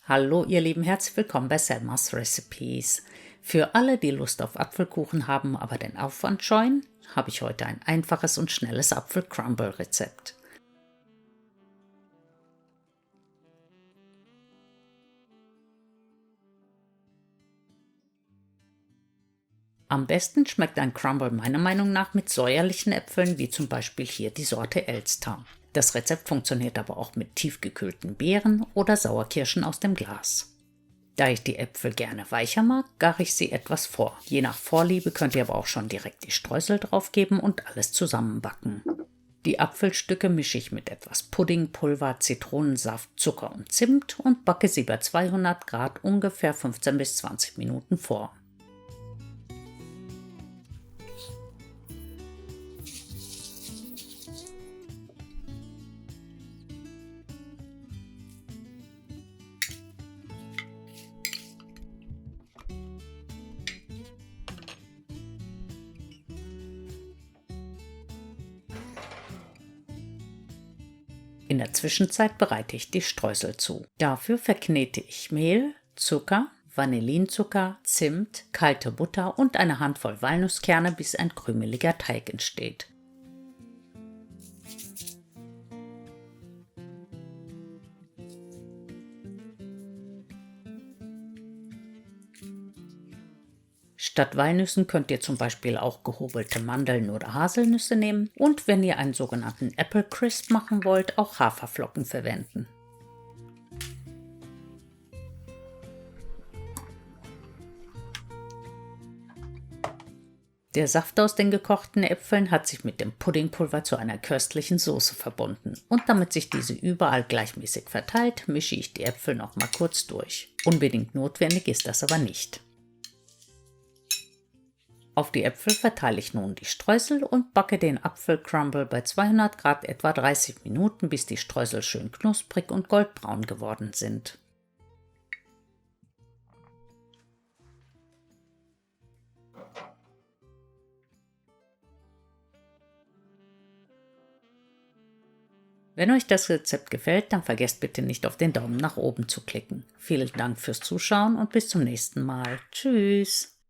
Hallo ihr Lieben, herzlich willkommen bei Selmas Recipes. Für alle, die Lust auf Apfelkuchen haben, aber den Aufwand scheuen, habe ich heute ein einfaches und schnelles Apfel-Crumble-Rezept. Am besten schmeckt ein Crumble meiner Meinung nach mit säuerlichen Äpfeln, wie zum Beispiel hier die Sorte Elster. Das Rezept funktioniert aber auch mit tiefgekühlten Beeren oder Sauerkirschen aus dem Glas. Da ich die Äpfel gerne weicher mag, gare ich sie etwas vor. Je nach Vorliebe könnt ihr aber auch schon direkt die Streusel draufgeben und alles zusammenbacken. Die Apfelstücke mische ich mit etwas Puddingpulver, Zitronensaft, Zucker und Zimt und backe sie bei 200 Grad ungefähr 15 bis 20 Minuten vor. In der Zwischenzeit bereite ich die Streusel zu. Dafür verknete ich Mehl, Zucker, Vanillinzucker, Zimt, kalte Butter und eine Handvoll Walnusskerne, bis ein krümeliger Teig entsteht. Statt Walnüssen könnt ihr zum Beispiel auch gehobelte Mandeln oder Haselnüsse nehmen und wenn ihr einen sogenannten Apple Crisp machen wollt, auch Haferflocken verwenden. Der Saft aus den gekochten Äpfeln hat sich mit dem Puddingpulver zu einer köstlichen Soße verbunden. Und damit sich diese überall gleichmäßig verteilt, mische ich die Äpfel noch mal kurz durch. Unbedingt notwendig ist das aber nicht. Auf die Äpfel verteile ich nun die Streusel und backe den Apfelcrumble bei 200 Grad etwa 30 Minuten, bis die Streusel schön knusprig und goldbraun geworden sind. Wenn euch das Rezept gefällt, dann vergesst bitte nicht auf den Daumen nach oben zu klicken. Vielen Dank fürs Zuschauen und bis zum nächsten Mal. Tschüss!